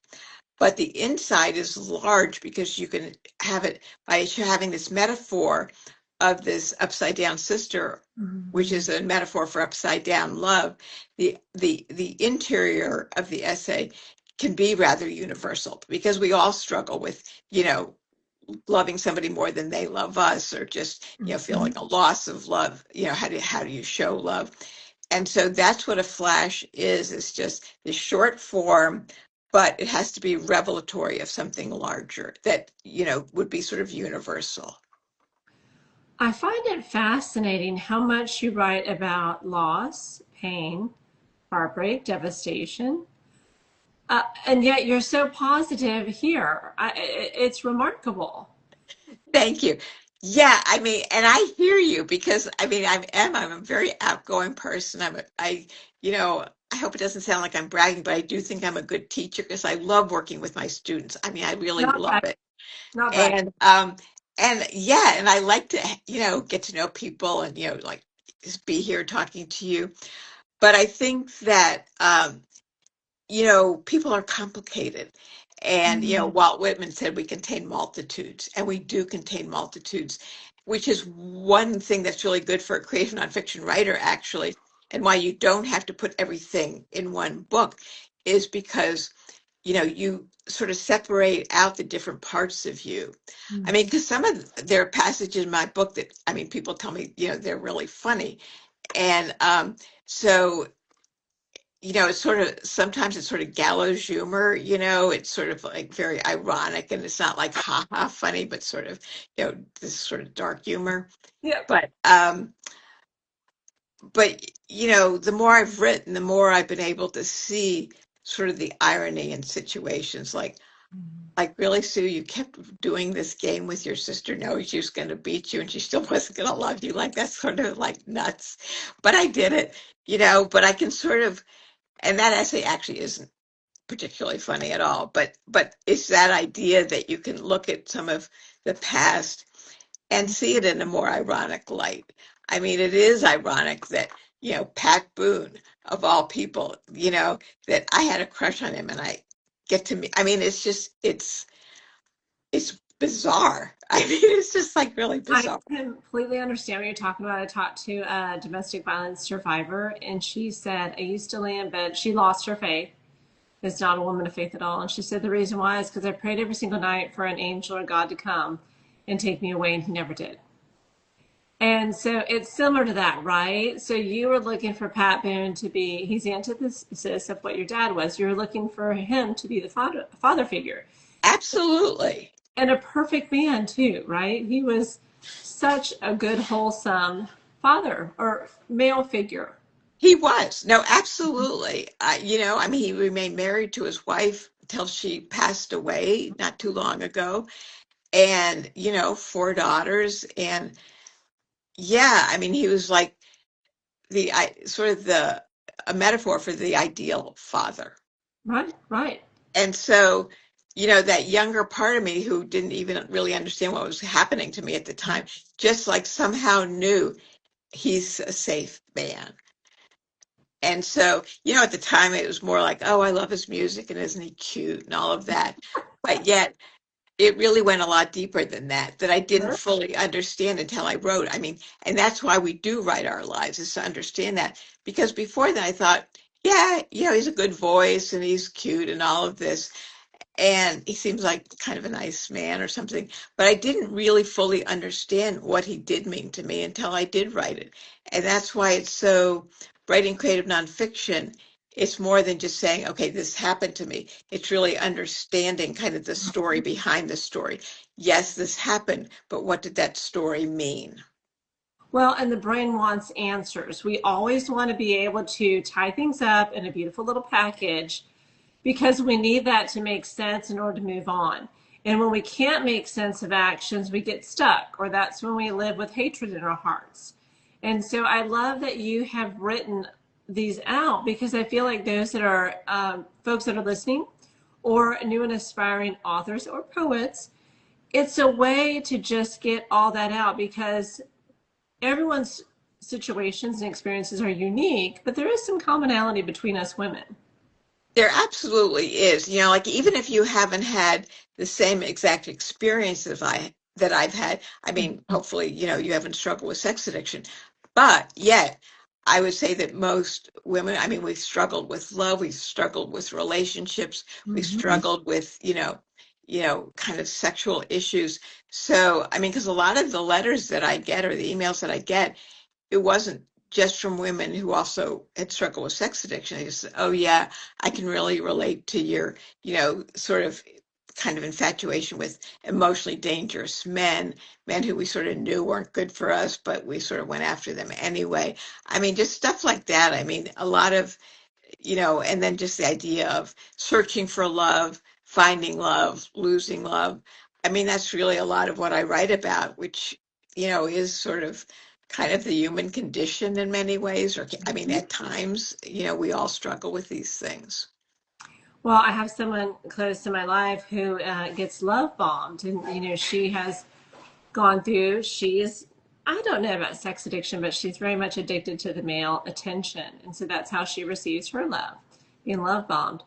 but the inside is large because you can have it by having this metaphor of this upside down sister, which Mhm. is a metaphor for upside down love. The interior of the essay can be rather universal because we all struggle with, loving somebody more than they love us, or just, Mhm. feeling a loss of love. How do you show love? And so that's what a flash is. It's just the short form, but it has to be revelatory of something larger that, would be sort of universal. I find it fascinating how much you write about loss, pain, heartbreak, devastation, and yet you're so positive here. It's remarkable. Thank you. Yeah, I mean, and I hear you because I mean, I'm a very outgoing person. I hope it doesn't sound like I'm bragging, but I do think I'm a good teacher because I love working with my students. I mean, I really Not love right. it. Not right. And yeah, and I like to, get to know people and, like just be here talking to you. But I think that people are complicated. And, Mhm. Walt Whitman said we contain multitudes, and we do contain multitudes, which is one thing that's really good for a creative nonfiction writer, actually. And why you don't have to put everything in one book is because, you sort of separate out the different parts of you. I mean, Mhm. because there are passages in my book that, I mean, people tell me, they're really funny. And so it's sort of sometimes it's sort of gallows humor, it's sort of like very ironic, and it's not like ha ha funny, but sort of, this sort of dark humor. Yep. But the more I've written, the more I've been able to see sort of the irony in situations like really, Sue, you kept doing this game with your sister knowing she was going to beat you and she still wasn't going to love you. Like that's sort of like nuts. But I did it, but I can sort of, and that essay actually isn't particularly funny at all, but it's that idea that you can look at some of the past and see it in a more ironic light. I mean, it is ironic that, Pat Boone, of all people, that I had a crush on him and I get to meet. I mean, it's bizarre. I mean, it's just like really I bizarre. completely understand what you're talking about. I talked to a domestic violence survivor, and she said, I used to lay in bed. She lost her faith. Is not a woman of faith at all. And she said the reason why is because I prayed every single night for an angel or God to come and take me away, and he never did. And so it's similar to that, right? So you were looking for Pat Boone to be, he's the antithesis of what your dad was. You were looking for him to be the father figure. Absolutely. And a perfect man, too, right? He was such a good, wholesome father or male figure. He was. No, absolutely. I mean, he remained married to his wife until she passed away not too long ago. And, four daughters. And yeah, I mean, he was like sort of a metaphor for the ideal father. Right, right. And so, that younger part of me who didn't even really understand what was happening to me at the time, just like somehow knew he's a safe man. And so, at the time it was more like, oh, I love his music and isn't he cute and all of that. But yet it really went a lot deeper than that I didn't Sure. fully understand until I wrote. I mean, and that's why we do write our lives, is to understand that. Because before that I thought, yeah, he's a good voice and he's cute and all of this and he seems like kind of a nice man or something, but I didn't really fully understand what he did mean to me until I did write it. And that's why it's so, writing creative nonfiction, it's more than just saying, okay, this happened to me. It's really understanding kind of the story behind the story. Yes, this happened, but what did that story mean? Well, and the brain wants answers. We always want to be able to tie things up in a beautiful little package because we need that to make sense in order to move on. And when we can't make sense of actions, we get stuck, or that's when we live with hatred in our hearts. And so I love that you have written these out because I feel like those that are folks that are listening, or new and aspiring authors or poets, it's a way to just get all that out because everyone's situations and experiences are unique, but there is some commonality between us women. There absolutely is. Like even if you haven't had the same exact experience that I've had, I mean, hopefully, you haven't struggled with sex addiction, but yet I would say that most women, I mean, we've struggled with love, we've struggled with relationships, we've Mm-hmm. struggled with, kind of sexual issues. So, I mean, because a lot of the letters that I get or the emails that I get, it wasn't just from women who also had struggled with sex addiction. They just said, oh yeah, I can really relate to your, sort of kind of infatuation with emotionally dangerous men who we sort of knew weren't good for us, but we sort of went after them anyway. I mean, just stuff like that. I mean, a lot of, and then just the idea of searching for love, finding love, losing love. I mean, that's really a lot of what I write about, which, is sort of kind of the human condition in many ways. Or, I mean, at times, we all struggle with these things. Well, I have someone close to my life who gets love bombed, and she has gone through. She's I don't know about sex addiction, but she's very much addicted to the male attention, and so that's how she receives her love, being love bombed.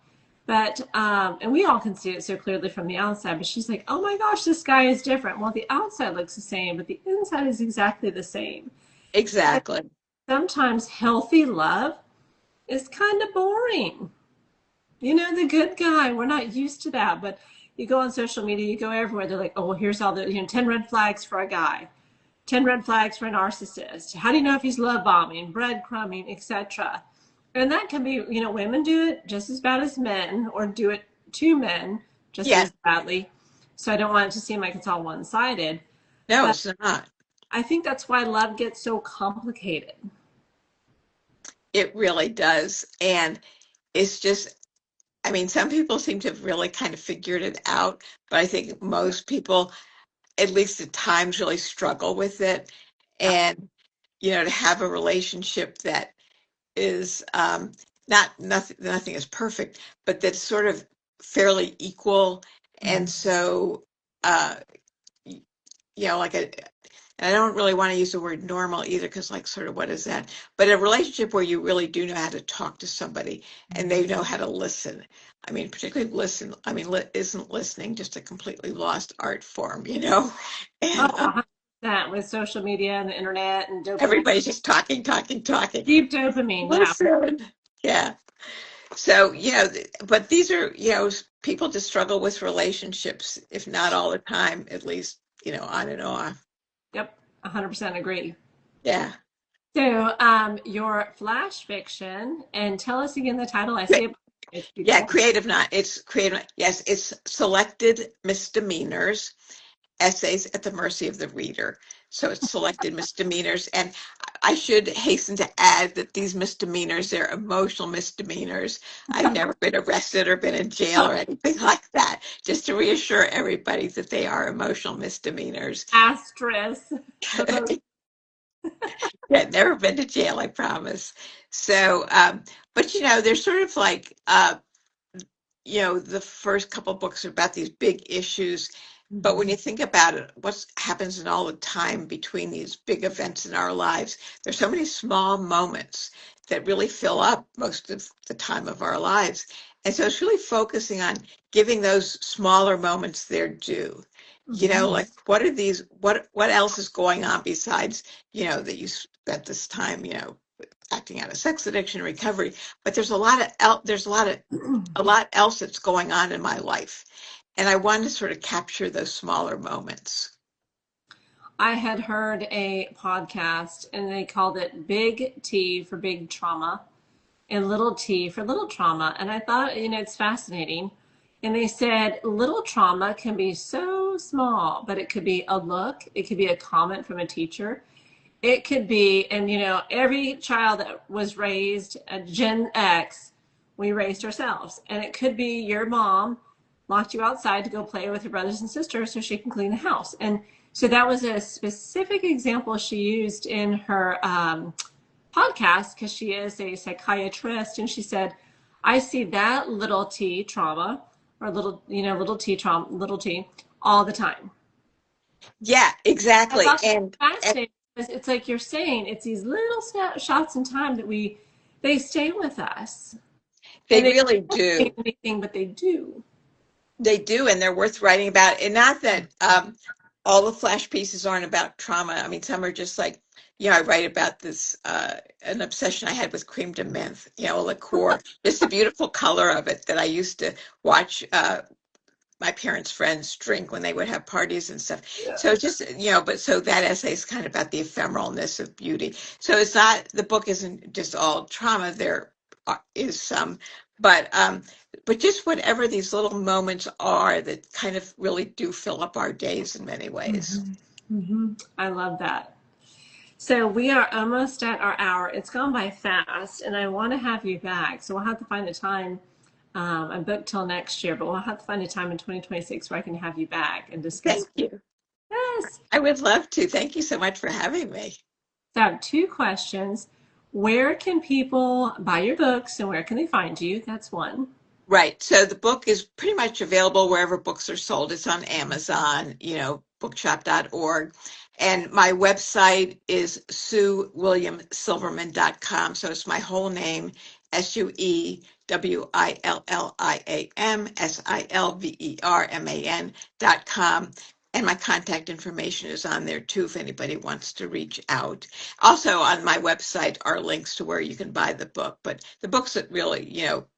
But and we all can see it so clearly from the outside. But she's like, "Oh my gosh, this guy is different." Well, the outside looks the same, but the inside is exactly the same. And Exactly. sometimes healthy love is kind of boring. The good guy. We're not used to that. But you go on social media, you go everywhere. They're like, oh, well, here's all the 10 red flags for a guy, 10 red flags for a narcissist. How do you know if he's love bombing, breadcrumbing, etc.? And that can be, women do it just as bad as men, or do it to men just Yeah. as badly. So I don't want it to seem like it's all one sided. No, But it's not. I think that's why love gets so complicated. It really does. And it's just, I mean, some people seem to have really kind of figured it out, but I think most people, at least at times, really struggle with it. Yeah. And, to have a relationship that is nothing is perfect, but that's sort of fairly equal. And Mhm. so, uh, like And I don't really want to use the word normal either, because like sort of what is that? But a relationship where you really do know how to talk to somebody and they know how to listen. I mean, particularly listen. I mean, isn't listening just a completely lost art form, you know? Oh, And 100% with social media and the internet and dopamine. everybody's just talking, talking, talking. Deep dopamine, yeah. Listen. Yeah. So, but these are, people just struggle with relationships, if not all the time, at least, on and off. Yep, 100% agree. Yeah. So, your flash fiction, and tell us again the title. I see Cre- it. It's Yeah, beautiful. it's creative. Yes, it's Selected Misdemeanors, Essays at the Mercy of the Reader. So it's Selected Misdemeanors. And I should hasten to add that these misdemeanors, they're emotional misdemeanors. I've never been arrested or been in jail or anything like that. Just to reassure everybody that they are emotional misdemeanors. Asterisk. For those. Yeah, never been to jail, I promise. So, but they're sort of like, the first couple books are about these big issues. But when you think about it, what happens in all the time between these big events in our lives, there's so many small moments that really fill up most of the time of our lives. And so it's really focusing on giving those smaller moments their due. Like what else is going on besides, that you spent this time, acting out of sex addiction recovery, but there's a lot else that's going on in my life, and I want to sort of capture those smaller moments. I had heard a podcast and they called it Big T for big trauma and little t for little trauma. And I thought, it's fascinating. And they said little trauma can be so small, but it could be a look, it could be a comment from a teacher. It could be, and every child that was raised at Gen X, we raised ourselves. And it could be your mom locked you outside to go play with your brothers and sisters so she can clean the house. And so that was a specific example she used in her podcast because she is a psychiatrist. And she said, I see that little t trauma or little t trauma, little t all the time. Yeah, I exactly. thought that was And fascinating because it's like you're saying, it's these little snapshots in time that they stay with us. they And they really don't mean do. anything, but they do. They do, and they're worth writing about. And not that all the flash pieces aren't about trauma. I mean, some are just like, I write about this an obsession I had with crème de menthe, a liqueur, just the beautiful color of it that I used to watch my parents' friends drink when they would have parties and stuff. Yeah. So it's just, but so that essay is kind of about the ephemeralness of beauty. So it's not, the book isn't just all trauma. There is some, but just whatever these little moments are that kind of really do fill up our days in many ways. I love that. So we are almost at our hour. It's gone by fast, and I want to have you back. So we'll have to find a time. I'm booked till next year, but we'll have to find a time in 2026 where I can have you back and discuss. Thank you. Yes. I would love to. Thank you so much for having me. So I have two questions. Where can people buy your books and where can they find you? That's one. Right. So the book is pretty much available wherever books are sold. It's on Amazon, bookshop.org. And my website is SueWilliamSilverman.com. So it's my whole name, SueWilliamSilverman.com. And my contact information is on there too if anybody wants to reach out. Also on my website are links to where you can buy the book, but the books that really,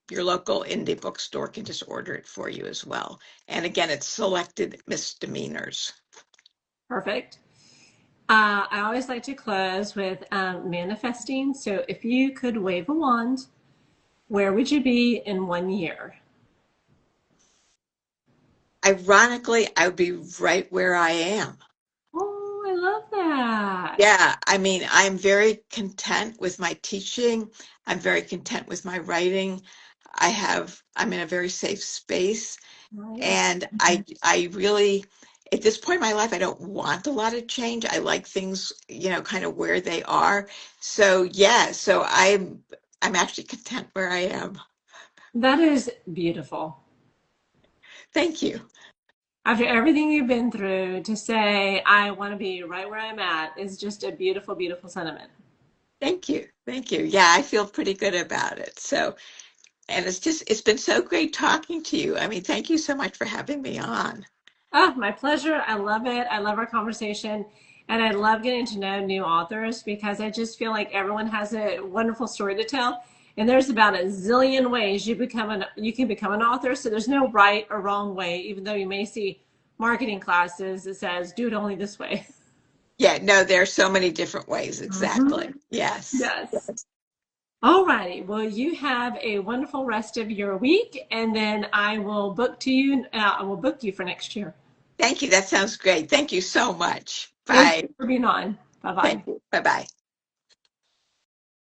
your local indie bookstore can just order it for you as well. And again, it's Selected Misdemeanors. Perfect. I always like to close with manifesting. So if you could wave a wand, where would you be in 1 year? Ironically, I would be right where I am. Oh, I love that. Yeah, I mean, I'm very content with my teaching. I'm very content with my writing. I'm in a very safe space. Nice. And I really, at this point in my life, I don't want a lot of change. I like things, kind of where they are. So yeah, so I'm actually content where I am. That is beautiful. Thank you. After everything you've been through, to say, I want to be right where I'm at is just a beautiful, beautiful sentiment. Thank you. Thank you. Yeah, I feel pretty good about it. So, and it's been so great talking to you. I mean, thank you so much for having me on. Oh, my pleasure. I love it. I love our conversation. And I love getting to know new authors because I just feel like everyone has a wonderful story to tell. And there's about a zillion ways you can become an author. So there's no right or wrong way, even though you may see marketing classes that says do it only this way. Yeah, no, there are so many different ways. Exactly. Mhm. Yes. Yes. All righty. Well, you have a wonderful rest of your week, and then I will book you for next year. Thank you. That sounds great. Thank you so much. Thank you Bye. for being on. Bye bye. Thank you. Bye bye.